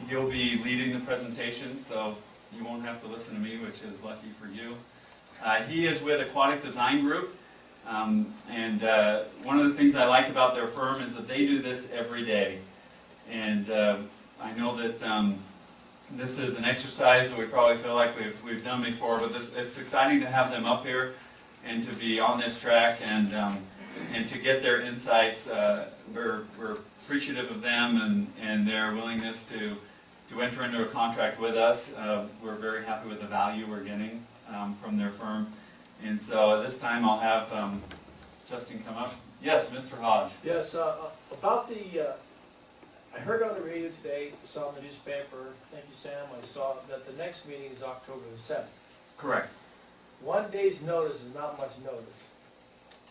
He'll be leading the presentation, so you won't have to listen to me, which is lucky for you. He is with Aquatic Design Group, and one of the things I like about their firm is that they do this every day. And I know that this is an exercise that we probably feel like we've done before, but it's exciting to have them up here and to be on this track and to get their insights. We're appreciative of them and their willingness to enter into a contract with us. We're very happy with the value we're getting from their firm. And so at this time I'll have Justin come up. Yes, Mr. Hodge. Yes, about the, I heard on the radio today, saw in the newspaper, thank you Sam, I saw that the next meeting is October the 7th. Correct. 1 day's notice is not much notice.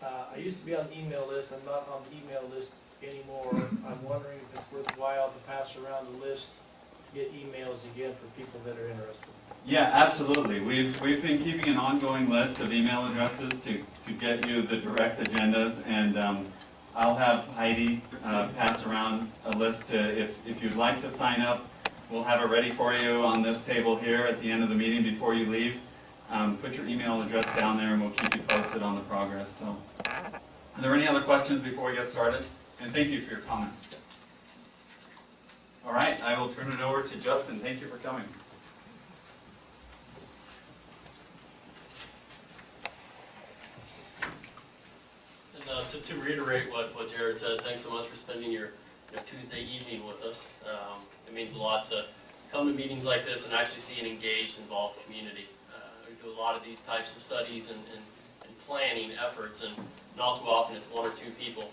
I used to be on the email list, I'm not on the email list anymore. I'm wondering if it's worthwhile to pass around the list to get emails again for people that are interested. Yeah, absolutely. We've been keeping an ongoing list of email addresses to get you the direct agendas, and I'll have Heidi pass around a list if you'd like to sign up. We'll have it ready for you on this table here at the end of the meeting before you leave. Put your email address down there and we'll keep you posted on the progress. So, are there any other questions before we get started? And thank you for your comments. All right, I will turn it over to Justin. Thank you for coming. And to reiterate what Jared said, thanks so much for spending your Tuesday evening with us. It means a lot to come to meetings like this and actually see an engaged, involved community. We do a lot of these types of studies and planning efforts, and all too often it's one or two people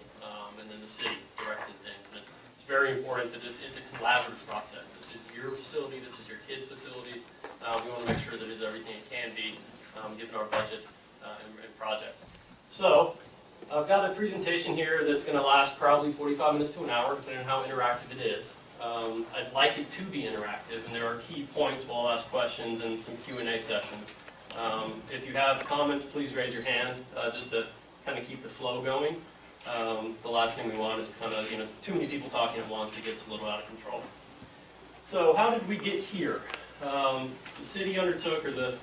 and then the city directing things. And it's very important that this is a collaborative process. This is your facility, this is your kids' facilities. We want to make sure that it is everything it can be given our budget and project. So, I've got a presentation here that's going to last probably 45 minutes to an hour, depending on how interactive it is. I'd like it to be interactive, and there are key points where I'll ask questions and some Q&A sessions. If you have comments, please raise your hand, just to kind of keep the flow going. The last thing we want is kind of, too many people talking at once. It gets a little out of control. So how did we get here? The city undertook, or the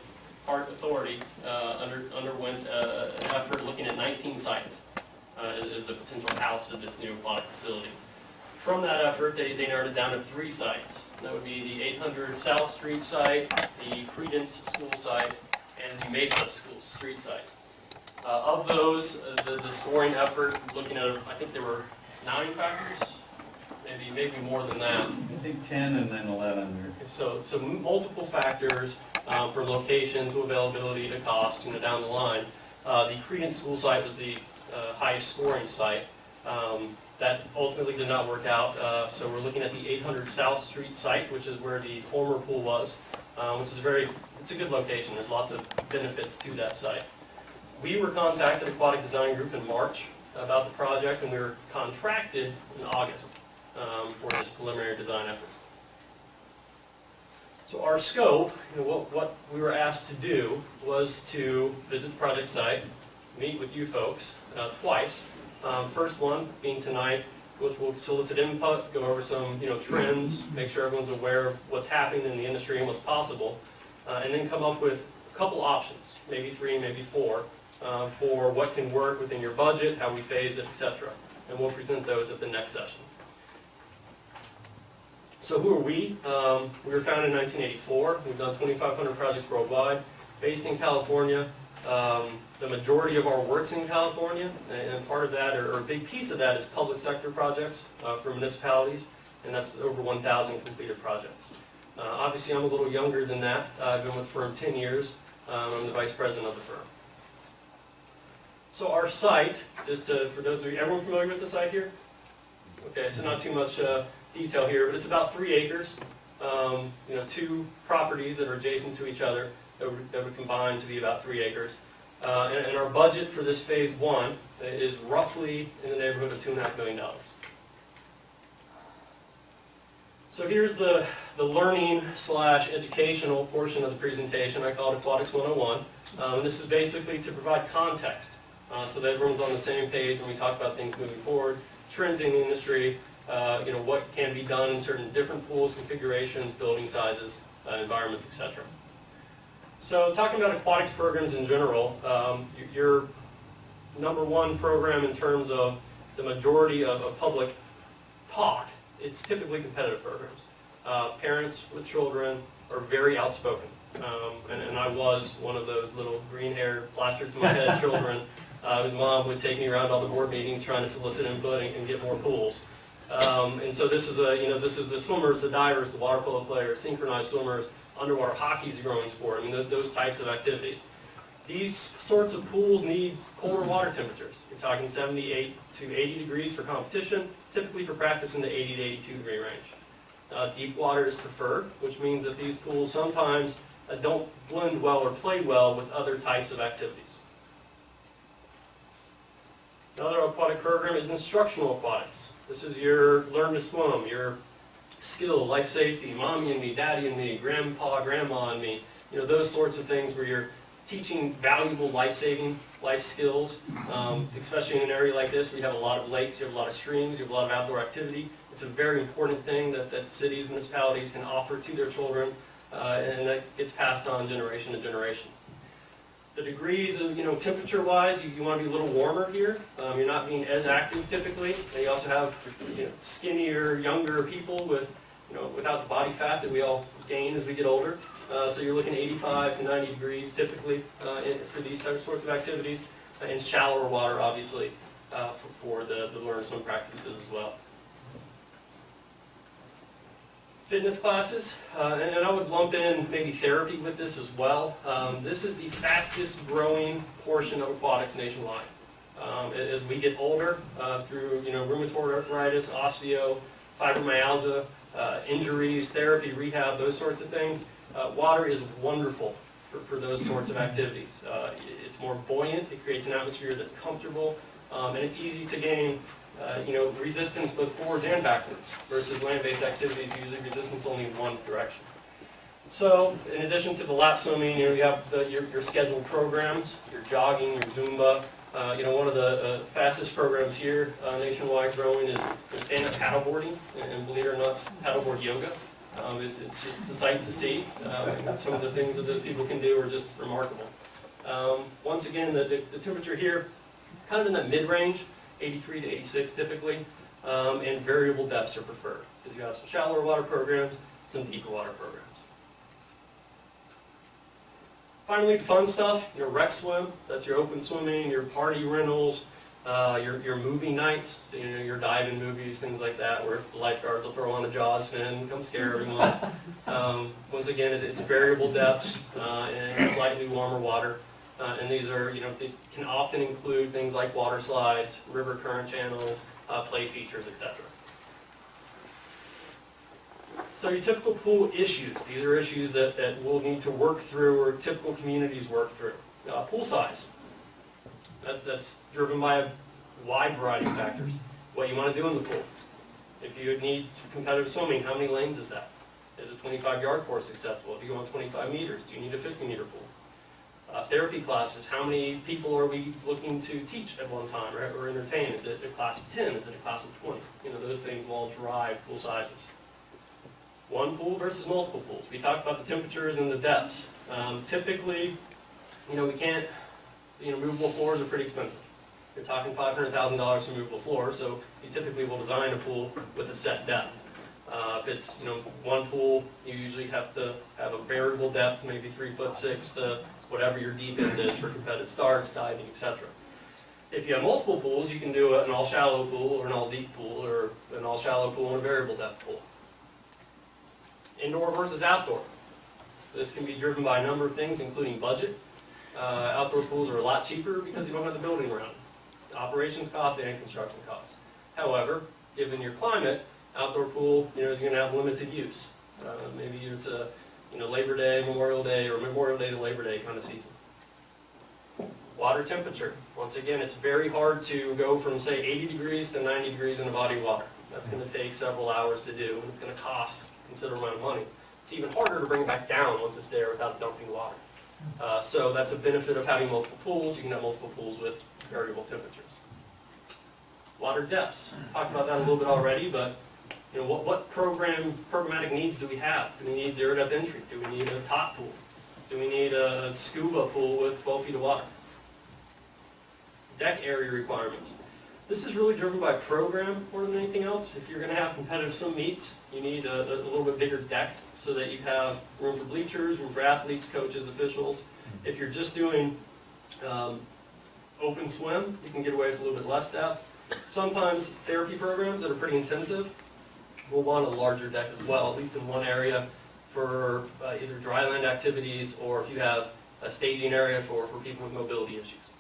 Park Authority underwent an effort looking at 19 sites as the potential house of this new aquatic facility. From that effort, they narrowed it down to 3 sites. That would be the 800 South Street site, the Credence School site, and the Mesa School Street site. Of those, the scoring effort, looking at, I think there were 9 factors, maybe more than that. I think 10 and then 11. So multiple factors for location, to availability, to cost, down the line. The Credence School site was the highest scoring site. That ultimately did not work out, so we're looking at the 800 South Street site, which is where the former pool was, which is it's a good location. There's lots of benefits to that site. We were contacted, Aquatic Design Group, in March about the project, and we were contracted in August for this preliminary design effort. So our scope, what we were asked to do was to visit the project site, meet with you folks twice. First one being tonight, which will solicit input, go over some trends, make sure everyone's aware of what's happening in the industry and what's possible, and then come up with a couple options, maybe 3, maybe 4, for what can work within your budget, how we phase it, etc. And we'll present those at the next session. So who are we? We were founded in 1984. We've done 2,500 projects worldwide, based in California. The majority of our work's in California, and part of that, or a big piece of that, is public sector projects for municipalities, and that's over 1,000 completed projects. Obviously, I'm a little younger than that. I've been with the firm 10 years. I'm the vice president of the firm. So our site, for those of you, everyone familiar with the site here? Okay, so not too much detail here, but it's about 3 acres. 2 properties that are adjacent to each other that would combine to be about 3 acres. And our budget for this phase 1 is roughly in the neighborhood of $2.5 million. So here's the learning / educational portion of the presentation. I call it Aquatics 101. And this is basically to provide context so that everyone's on the same page when we talk about things moving forward, trends in the industry, what can be done in certain different pools, configurations, building sizes, environments, etc. So talking about aquatics programs in general, your number one program in terms of the majority of public talk, it's typically competitive programs. Parents with children are very outspoken. And I was one of those little green-haired, plastered to my head children whose mom would take me around all the board meetings trying to solicit input and get more pools. And so this is the swimmers, the divers, the water polo players, synchronized swimmers, underwater hockey is a growing sport. I mean, those types of activities. These sorts of pools need colder water temperatures. You're talking 78 to 80 degrees for competition, typically for practice in the 80 to 82 degree range. Deep water is preferred, which means that these pools sometimes don't blend well or play well with other types of activities. Another aquatic program is instructional aquatics. This is your learn to swim, your skill, life safety, mommy and me, daddy and me, grandpa, grandma and me, those sorts of things where you're teaching valuable life-saving life skills, especially in an area like this where you have a lot of lakes, you have a lot of streams, you have a lot of outdoor activity. It's a very important thing that cities, municipalities can offer to their children, and that gets passed on generation to generation. The degrees of, temperature-wise, you want to be a little warmer here. You're not being as active typically. And you also have, skinnier, younger people with, without the body fat that we all gain as we get older. So you're looking at 85 to 90 degrees typically for these sorts of activities. And shallower water, obviously, for the learn swim practices as well. Fitness classes, and I would lump in maybe therapy with this as well. This is the fastest growing portion of aquatics nationwide. As we get older, through rheumatoid arthritis, osteo, fibromyalgia, injuries, therapy, rehab, those sorts of things, water is wonderful for those sorts of activities. It's more buoyant, it creates an atmosphere that's comfortable, and it's easy to gain resistance both forwards and backwards, versus land-based activities usually resistance only in one direction. So, in addition to the lap swimming, you have your scheduled programs, your jogging, your Zumba. One of the fastest programs here nationwide growing is stand-up paddleboarding, and believe it or not, paddleboard yoga. It's a sight to see. Some of the things that those people can do are just remarkable. Once again, the temperature here, kind of in that mid-range, 83 to 86 typically, and variable depths are preferred because you have some shallower water programs, some deeper water programs. Finally, fun stuff, your rec swim, that's your open swimming, your party rentals, your movie nights, so your diving movies, things like that, where the lifeguards will throw on a Jaws fin, come scare everyone. Once again, it's variable depths and slightly warmer water. And these are, they can often include things like water slides, river current channels, play features, etc. So your typical pool issues, these are issues that we'll need to work through or typical communities work through. Pool size, that's driven by a wide variety of factors. What you want to do in the pool. If you need competitive swimming, how many lanes is that? Is a 25-yard course acceptable? If you go on 25 meters, do you need a 50-meter pool? Therapy classes, how many people are we looking to teach at one time or entertain? Is it a class of 10? Is it a class of 20? Those things will all drive pool sizes. One pool versus multiple pools. We talked about the temperatures and the depths. Typically, we can't, movable floors are pretty expensive. You're talking $500,000 for movable floor, so you typically will design a pool with a set depth. If it's, one pool, you usually have to have a variable depth, maybe 3'6" to whatever your deep end is for competitive starts, diving, etc. If you have multiple pools, you can do an all-shallow pool or an all-deep pool or an all-shallow pool and a variable depth pool. Indoor versus outdoor. This can be driven by a number of things, including budget. Outdoor pools are a lot cheaper because you don't have the building around them. Operations costs and construction costs. However, given your climate, outdoor pool is going to have limited use. Maybe it's a Labor Day, Memorial Day, or Memorial Day to Labor Day kind of season. Water temperature. Once again, it's very hard to go from, say, 80 degrees to 90 degrees in a body of water. That's going to take several hours to do, and it's going to cost a considerable amount of money. It's even harder to bring it back down once it's there without dumping water. So that's a benefit of having multiple pools. You can have multiple pools with variable temperatures. Water depths, talked about that a little bit already, but you know, what programmatic needs do we have? Do we need zero depth entry? Do we need a top pool? Do we need a scuba pool with 12 feet of water? Deck area requirements. This is really driven by program more than anything else. If you're going to have competitive swim meets, you need a little bit bigger deck so that you have room for bleachers, room for athletes, coaches, officials. If you're just doing open swim, you can get away with a little bit less depth. Sometimes therapy programs that are pretty intensive will want a larger deck as well, at least in one area for either dryland activities or if you have a staging area for people with mobility issues.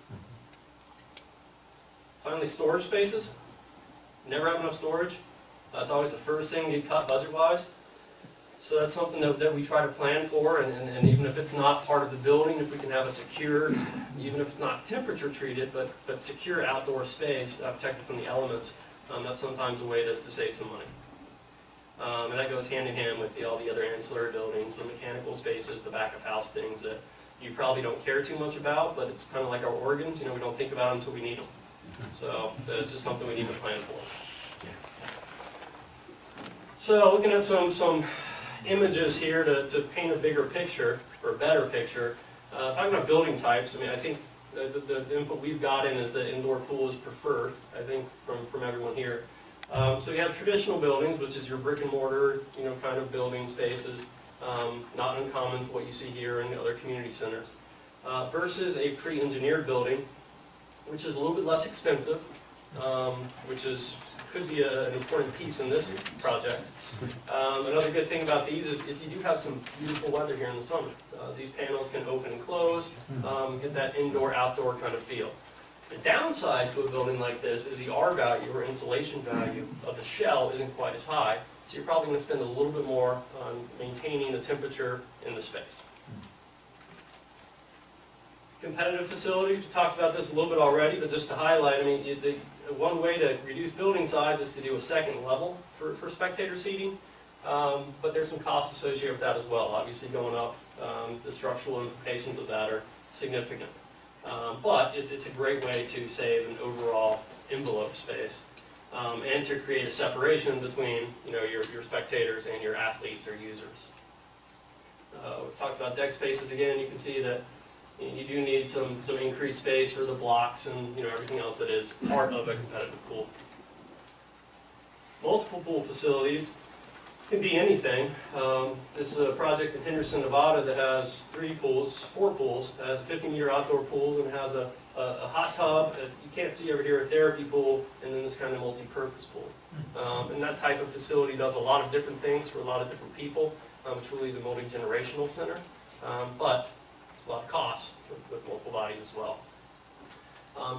Finally, storage spaces. Never have enough storage. It's always the first thing you cut budget-wise. So that's something that we try to plan for, and even if it's not part of the building, if we can have a secure, even if it's not temperature treated, but secure outdoor space protected from the elements, that's sometimes a way to save some money. And that goes hand in hand with all the other ancillary buildings, the mechanical spaces, the back of house things that you probably don't care too much about, but it's kind of like our organs, we don't think about them until we need them. So it's just something we need to plan for. So looking at some images here to paint a bigger picture, or a better picture, talking about building types, I think the input we've gotten is that indoor pool is preferred, I think, from everyone here. So you have traditional buildings, which is your brick and mortar, kind of building spaces, not uncommon to what you see here in other community centers, versus a pre-engineered building, which is a little bit less expensive, which could be an important piece in this project. Another good thing about these is you do have some beautiful weather here in the summer. These panels can open and close, get that indoor-outdoor kind of feel. The downside to a building like this is the R value or insulation value of the shell isn't quite as high, so you're probably going to spend a little bit more on maintaining the temperature in the space. Competitive facilities, we talked about this a little bit already, but just to highlight, one way to reduce building size is to do a second level for spectator seating, but there's some costs associated with that as well. Obviously going up, the structural implications of that are significant. But it's a great way to save an overall envelope space and to create a separation between your spectators and your athletes or users. We talked about deck spaces again. You can see that you do need some increased space for the blocks and everything else that is part of a competitive pool. Multiple pool facilities can be anything. This is a project in Henderson, Nevada that has 4 pools. It has a 50-meter outdoor pool and has a hot tub. You can't see over here a therapy pool, and then this kind of multi-purpose pool. And that type of facility does a lot of different things for a lot of different people, which really is a multi-generational center. But a lot of costs with multiple bodies as well.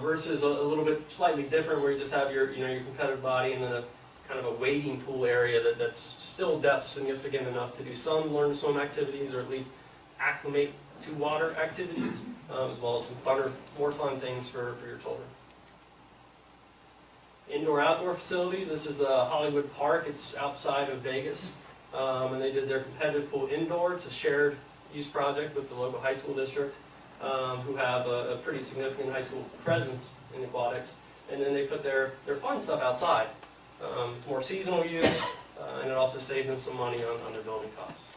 Versus a little bit slightly different where you just have your competitive body and then a kind of a wading pool area that's still depth significant enough to do some learn to swim activities or at least acclimate to water activities, as well as some more fun things for your children. Indoor-outdoor facility, this is Hollywood Park. It's outside of Vegas, and they did their competitive pool indoor. It's a shared use project with the local high school district, who have a pretty significant high school presence in aquatics, and then they put their fun stuff outside. It's more seasonal use, and it also saved them some money on their building costs.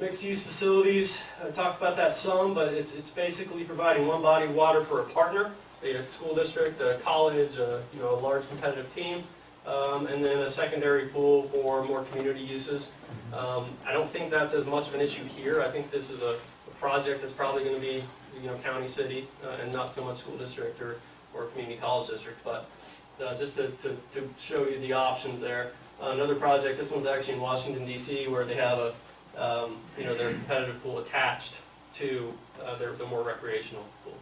Mixed-use facilities, I talked about that some, but it's basically providing one body of water for a partner, be it a school district, a college, a large competitive team, and then a secondary pool for more community uses. I don't think that's as much of an issue here. I think this is a project that's probably going to be county, city, and not so much school district or community college district, but just to show you the options there. Another project, this one's actually in Washington, D.C., where they have their competitive pool attached to the more recreational pool.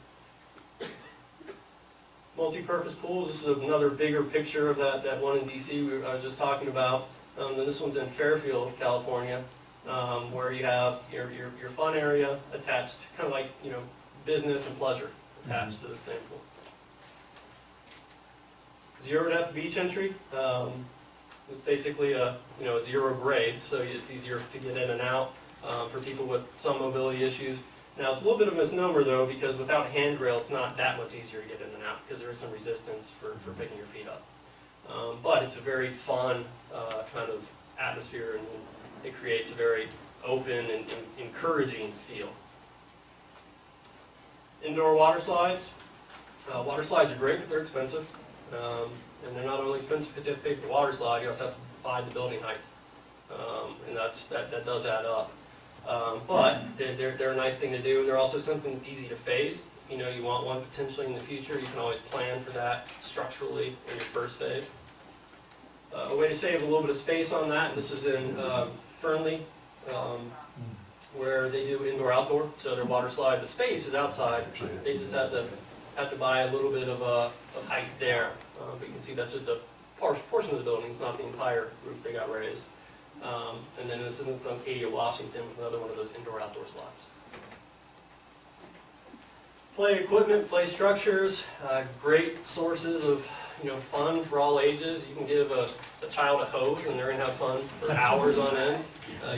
Multi-purpose pools, this is another bigger picture of that one in D.C. I was just talking about. And this one's in Fairfield, California, where you have your fun area attached, kind of like business and pleasure attached to the same pool. Zero depth beach entry, it's basically a zero grade, so it's easier to get in and out for people with some mobility issues. Now, it's a little bit of a misnomer though, because without a handrail, it's not that much easier to get in and out, because there is some resistance for picking your feet up. But it's a very fun kind of atmosphere, and it creates a very open and encouraging feel. Indoor water slides. Water slides are great, but they're expensive. And they're not only expensive because you have to pay for the water slide, you also have to buy the building height. And that does add up. But they're a nice thing to do, and they're also something that's easy to phase. If you know you want one potentially in the future, you can always plan for that structurally in your first phase. A way to save a little bit of space on that, this is in Fernley, where they do indoor-outdoor, so their water slide, the space is outside. They just have to buy a little bit of height there. But you can see that's just a portion of the building, it's not the entire roof they got raised. And then this is in Acadia, Washington, with another one of those indoor-outdoor slides. Play equipment, play structures, great sources of fun for all ages. You can give a child a hose and they're going to have fun for hours on end.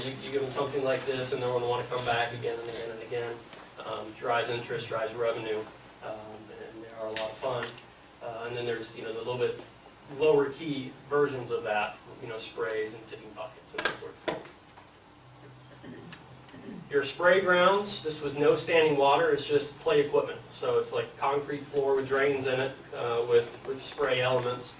You give them something like this and they're going to want to come back again and again and again. Drives interest, drives revenue, and they are a lot of fun. And then there's the little bit lower key versions of that, sprays and tipping buckets and those sorts of things. Your spray grounds, this was no standing water, it's just play equipment. So it's like concrete floor with drains in it with spray elements.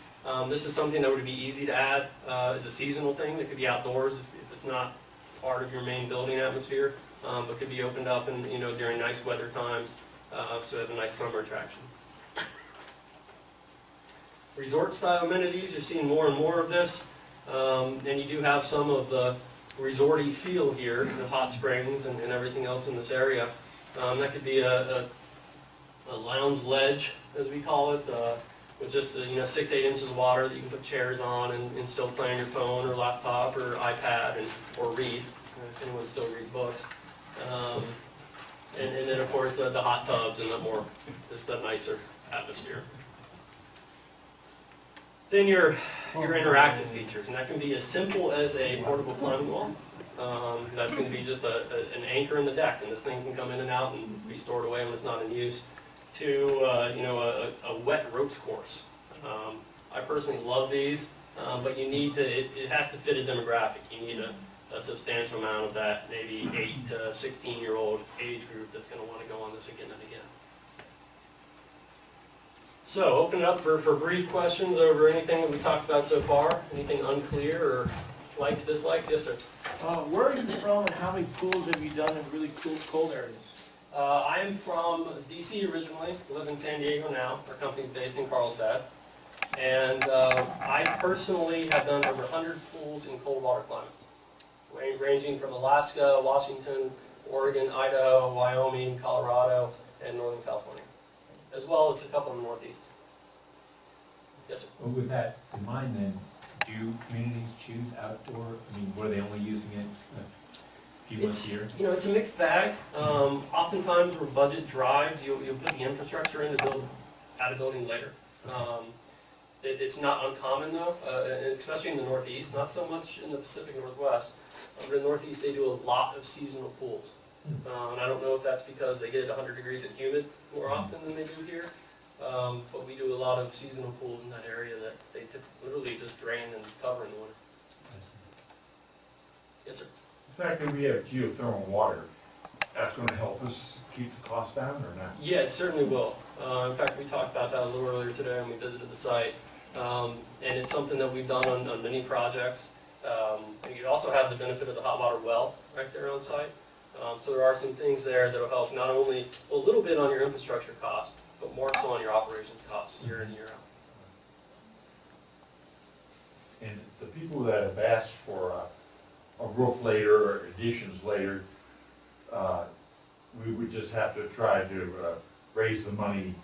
This is something that would be easy to add as a seasonal thing. It could be outdoors if it's not part of your main building atmosphere, but could be opened up and during nice weather times, so you have a nice summer attraction. Resort style amenities, you're seeing more and more of this, and you do have some of the resorty feel here, the hot springs and everything else in this area. That could be a lounge ledge, as we call it, with just 6-8 inches of water that you can put chairs on and still play on your phone or laptop or iPad or read, if anyone still reads books. And then of course the hot tubs and just the nicer atmosphere. Then your interactive features, and that can be as simple as a portable climbing wall. That's going to be just an anchor in the deck, and this thing can come in and out and be stored away when it's not in use. To a wet ropes course. I personally love these, but you need to. It has to fit a demographic. You need a substantial amount of that, maybe 8 to 16-year-old age group that's going to want to go on this again and again. So, open it up for brief questions over anything that we've talked about so far. Anything unclear or likes, dislikes? Yes, sir. Where are you from and how many pools have you done in really cold areas? I am from DC originally, live in San Diego now. Our company's based in Carlsbad. And I personally have done over 100 pools in cold water climates, ranging from Alaska, Washington, Oregon, Idaho, Wyoming, Colorado, and Northern California, as well as a couple in the Northeast. Yes, sir. Well, with that in mind then, do communities choose outdoor? I mean, were they only using it a few months a year? It's a mixed bag. Oftentimes where budget drives, you'll put the infrastructure in to add a building later. It's not uncommon though, especially in the Northeast, not so much in the Pacific Northwest. But in the Northeast they do a lot of seasonal pools. And I don't know if that's because they get it 100 degrees and humid more often than they do here. But we do a lot of seasonal pools in that area that they literally just drain and cover in the winter. Yes, sir. The fact that we have geothermal water, that's going to help us keep the cost down or not? Yeah, it certainly will. In fact, we talked about that a little earlier today when we visited the site. And it's something that we've done on many projects. And you also have the benefit of the hot water well right there on site. So there are some things there that will help not only a little bit on your infrastructure cost, but more so on your operations costs year in and year out. And the people that have asked for a roof later or additions later, we would just have to try to raise the money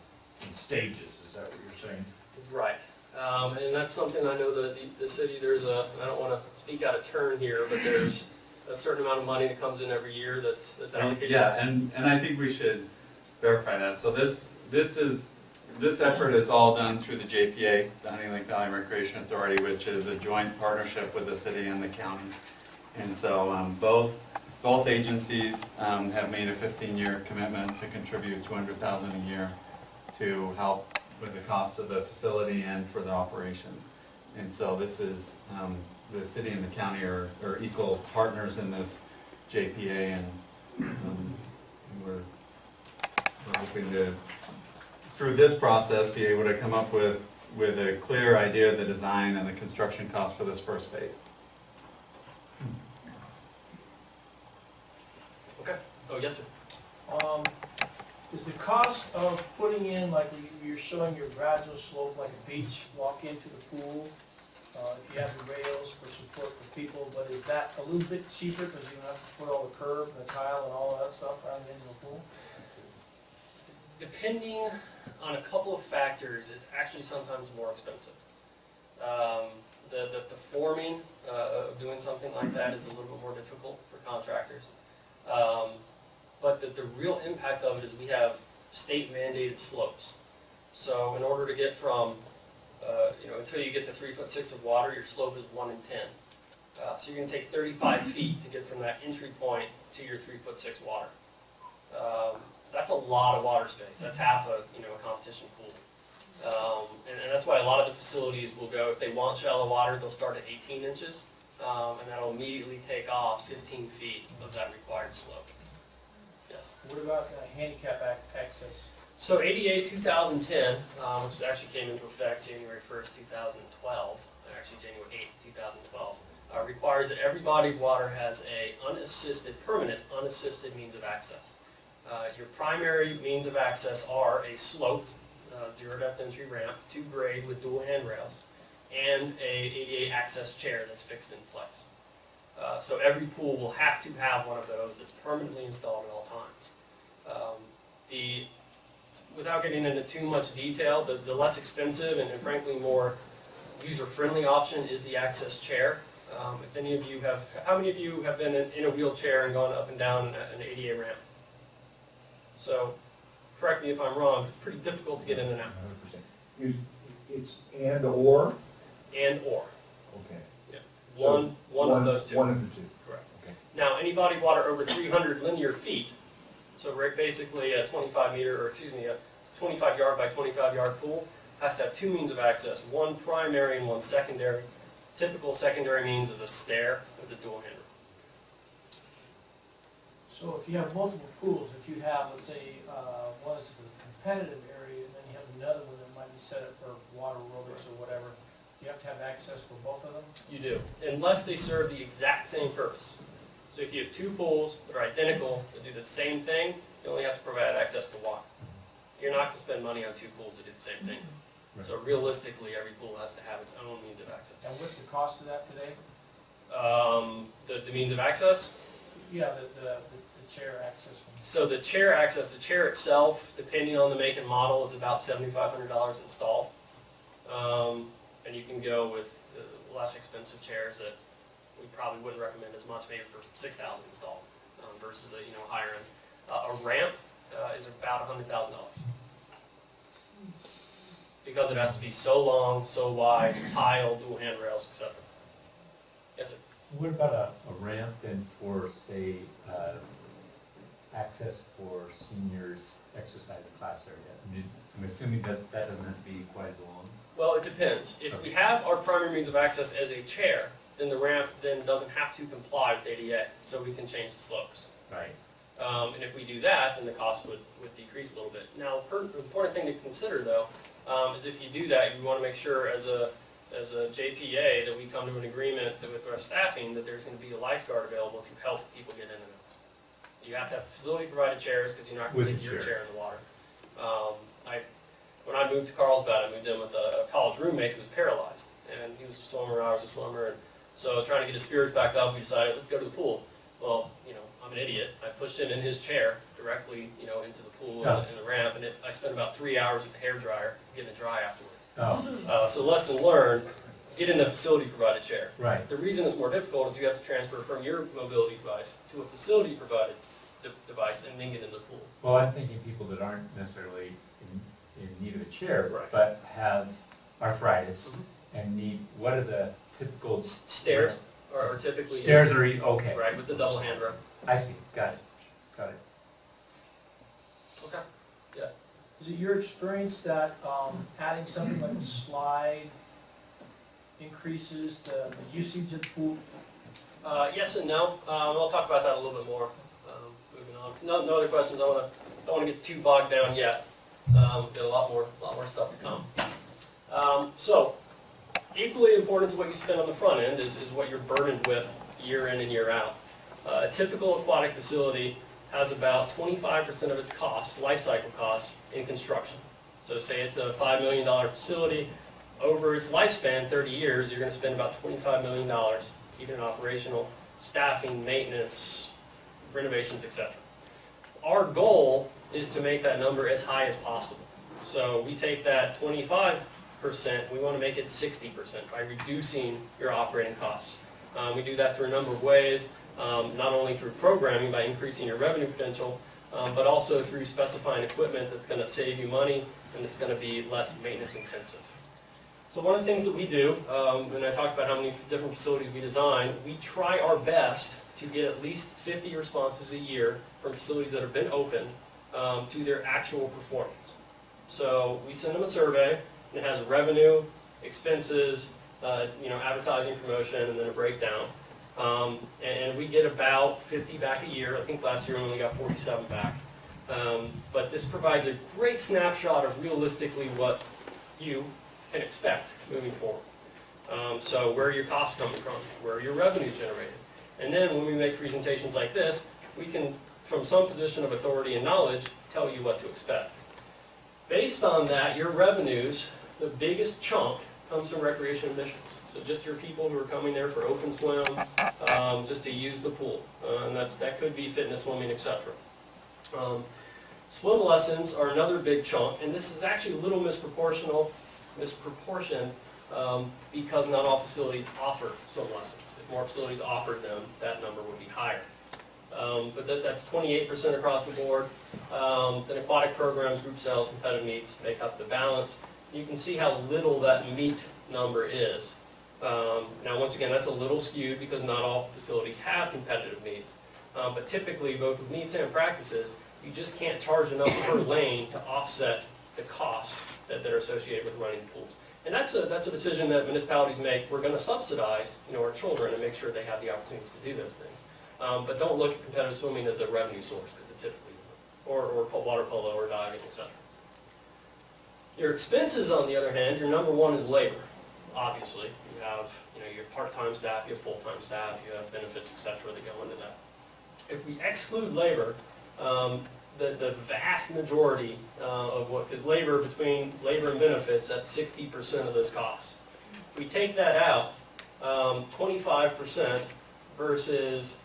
in stages, is that what you're saying? Right. And that's something I know that the city, I don't want to speak out of turn here, but there's a certain amount of money that comes in every year that's allocated. Yeah, and I think we should verify that. So this effort is all done through the JPA, the Honey Lake Valley Recreation Authority, which is a joint partnership with the city and the county. And so both both agencies have made a 15-year commitment to contribute $200,000 a year to help with the cost of the facility and for the operations. And so this is, the city and the county are equal partners in this JPA, and we're hoping to, through this process, be able to come up with a clear idea of the design and the construction cost for this first phase. Okay. Oh, yes, sir. Is the cost of putting in, like you're showing your gradual slope like a beach walk into the pool, if you have the rails for support for people, but is that a little bit cheaper because you don't have to put all the curb and the tile and all of that stuff around the end of the pool? Depending on a couple of factors, it's actually sometimes more expensive. The forming of doing something like that is a little bit more difficult for contractors. But the real impact of it is we have state mandated slopes. So in order to get from, until you get to 3'6" of water, your slope is 1 in 10. So you're going to take 35 feet to get from that entry point to your 3'6" water. That's a lot of water space. That's half a competition pool. And that's why a lot of the facilities will go, if they want shallow water, they'll start at 18 inches, and that'll immediately take off 15 feet of that required slope. Yes. What about handicap access? So ADA 2010, which actually came into effect January 1st, 2012, actually January 8th, 2012, requires that every body of water has a permanent unassisted means of access. Your primary means of access are a sloped, zero depth entry ramp, 2 grade with dual handrails, and a ADA access chair that's fixed in place. So every pool will have to have one of those that's permanently installed at all times. Without getting into too much detail, the less expensive and frankly more user-friendly option is the access chair. If any of you have, how many of you have been in a wheelchair and gone up and down an ADA ramp? So, correct me if I'm wrong, it's pretty difficult to get in and out. 100%. It's and or? And or. Okay. Yeah. One of those two. One of the two. Correct. Okay. Now, any body of water over 300 linear feet, so basically a 25 yard by 25 yard pool, has to have 2 means of access, one primary and one secondary. Typical secondary means is a stair with a dual handle. So if you have multiple pools, if you have, let's say, one is the competitive area, and then you have another one that might be set up for water aerobics or whatever, you have to have access for both of them? You do, unless they serve the exact same purpose. So if you have 2 pools that are identical, that do the same thing, you only have to provide access to water. You're not going to spend money on 2 pools that do the same thing. Right. So realistically, every pool has to have its own means of access. And what's the cost of that today? The means of access? Yeah, the chair access one. So the chair access, the chair itself, depending on the make and model, is about $7,500 installed. And you can go with less expensive chairs that we probably wouldn't recommend as much, maybe for $6,000 installed versus a higher end. A ramp is about $100,000 because it has to be so long, so wide, tile, dual handrails, etc. Yes, sir. What about a ramp then for, say, access for seniors exercise class area? I mean, I'm assuming that doesn't have to be quite as long. Well, it depends. If we have our primary means of access as a chair, then the ramp then doesn't have to comply with ADA, so we can change the slopes. Right. And if we do that, then the cost would decrease a little bit. Now, the important thing to consider, though, is if you do that, you want to make sure as a JPA that we come to an agreement that with our staffing that there's going to be a lifeguard available to help people get in and out. You have to have facility-provided chairs because you're not going to take your chair in the water. When I moved to Carlsbad, I moved in with a college roommate who was paralyzed, and he was a swimmer, I was a swimmer, and so trying to get his spirits back up, we decided, let's go to the pool. Well, I'm an idiot. I pushed him in his chair directly, into the pool and the ramp, and I spent about 3 hours with the hair dryer getting it dry afterwards. Oh, So lesson learned, get in a facility-provided chair. right. The reason it's more difficult is you have to transfer from your mobility device to a facility-provided device and then get in the pool. Well, I'm thinking people that aren't necessarily in need of a chair, Right. but have arthritis Mhm. and need, what are the typical? Stairs are typically. Stairs are, okay. Right, with the double handrail. I see, got it. Okay. Is it your experience that adding something like a slide increases the usage of the pool? Yes and no. I'll talk about that a little bit more. Moving on. No other questions. Don't want to get too bogged down yet. Got a lot more stuff to come. So, equally important to what you spend on the front end is what you're burdened with year in and year out. A typical aquatic facility has about 25% of its cost, life cycle costs, in construction. So say it's a $5 million facility. Over its lifespan, 30 years, you're going to spend about $25 million keeping it operational, staffing, maintenance, renovations, etc. Our goal is to make that number as high as possible. So we take that 25%, we want to make it 60% by reducing your operating costs. We do that through a number of ways, not only through programming by increasing your revenue potential, but also through specifying equipment that's going to save you money and it's going to be less maintenance intensive. So one of the things that we do, when I talk about how many different facilities we design, we try our best to get at least 50 responses a year from facilities that have been open to their actual performance. So we send them a survey, and it has revenue, expenses, advertising, promotion, and then a breakdown. And we get about 50 back a year. I think last year we only got 47 back. But this provides a great snapshot of realistically what you can expect moving forward. So where are your costs coming from? Where are your revenues generated? And then when we make presentations like this, we can, from some position of authority and knowledge, tell you what to expect. Based on that, your revenues, the biggest chunk comes from recreation admissions. So just your people who are coming there for open swim, just to use the pool. And that could be fitness, swimming, etc. Swim lessons are another big chunk, and this is actually a little misproportioned because not all facilities offer swim lessons. If more facilities offered them, that number would be higher. But that's 28% across the board. Then aquatic programs, group sales, competitive meets make up the balance. You can see how little that meet number is. Now, once again, that's a little skewed because not all facilities have competitive meets. But typically, both with meets and practices, you just can't charge enough per lane to offset the costs that are associated with running pools. And that's a decision that municipalities make. We're going to subsidize, our children and make sure they have the opportunities to do those things. But don't look at competitive swimming as a revenue source because it typically isn't, or water polo or diving, etc. Your expenses, on the other hand, your number one is labor. Obviously, you have your part-time staff, you have full-time staff, you have benefits, etc. that go into that. If we exclude labor, the vast majority of what, because between labor and benefits, that's 60% of those costs. If we take that out, 25% versus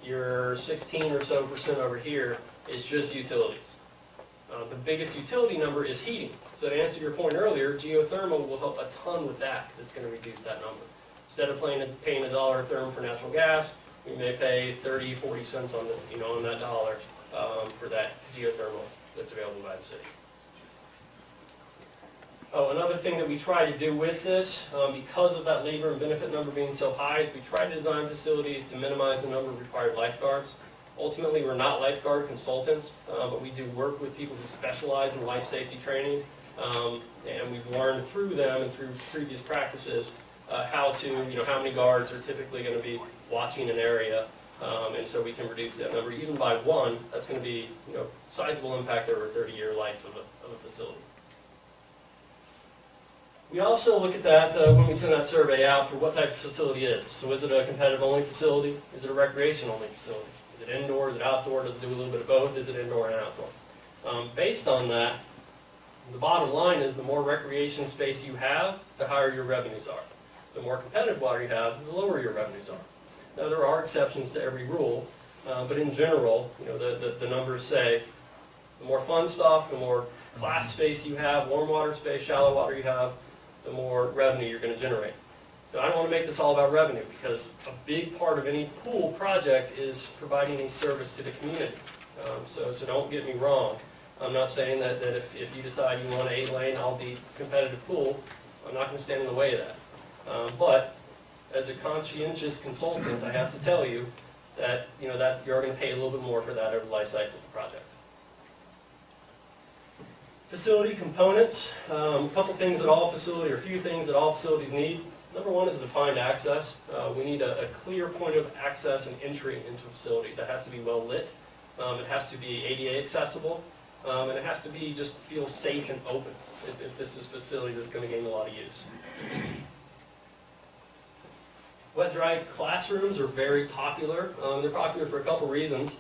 your 16 or so % over here is just utilities. The biggest utility number is heating. So to answer your point earlier, geothermal will help a ton with that because it's going to reduce that number. Instead of paying $1 a therm for natural gas, we may pay 30, 40 cents on on that dollar for that geothermal that's available by the city. Oh, another thing that we try to do with this, because of that labor and benefit number being so high, is we try to design facilities to minimize the number of required lifeguards. Ultimately, we're not lifeguard consultants, but we do work with people who specialize in life safety training, and we've learned through them and through previous practices how many guards are typically going to be watching an area, and so we can reduce that number even by one. That's going to be sizable impact over a 30-year life of a facility. We also look at that when we send that survey out for what type of facility it is. So is it a competitive-only facility? Is it a recreation-only facility? Is it indoor? Is it outdoor? Does it do a little bit of both? Is it indoor and outdoor? Based on that, the bottom line is the more recreation space you have, the higher your revenues are. The more competitive water you have, the lower your revenues are. Now, there are exceptions to every rule, but in general, the numbers say the more fun stuff, the more class space you have, warm water space, shallow water you have, the more revenue you're going to generate. But I don't want to make this all about revenue because a big part of any pool project is providing a service to the community. So don't get me wrong. I'm not saying that if you decide you want an 8-lane, all-deep competitive pool, I'm not going to stand in the way of that. But as a conscientious consultant, I have to tell you that, that you're going to pay a little bit more for that over the life cycle of the project. Facility components, a couple things that all facility, or a few things that all facilities need. Number one is defined access. We need a clear point of access and entry into a facility that has to be well lit. It has to be ADA accessible, and it has to be just feel safe and open if this is a facility that's going to gain a lot of use. Wet-dry classrooms are very popular. They're popular for a couple reasons.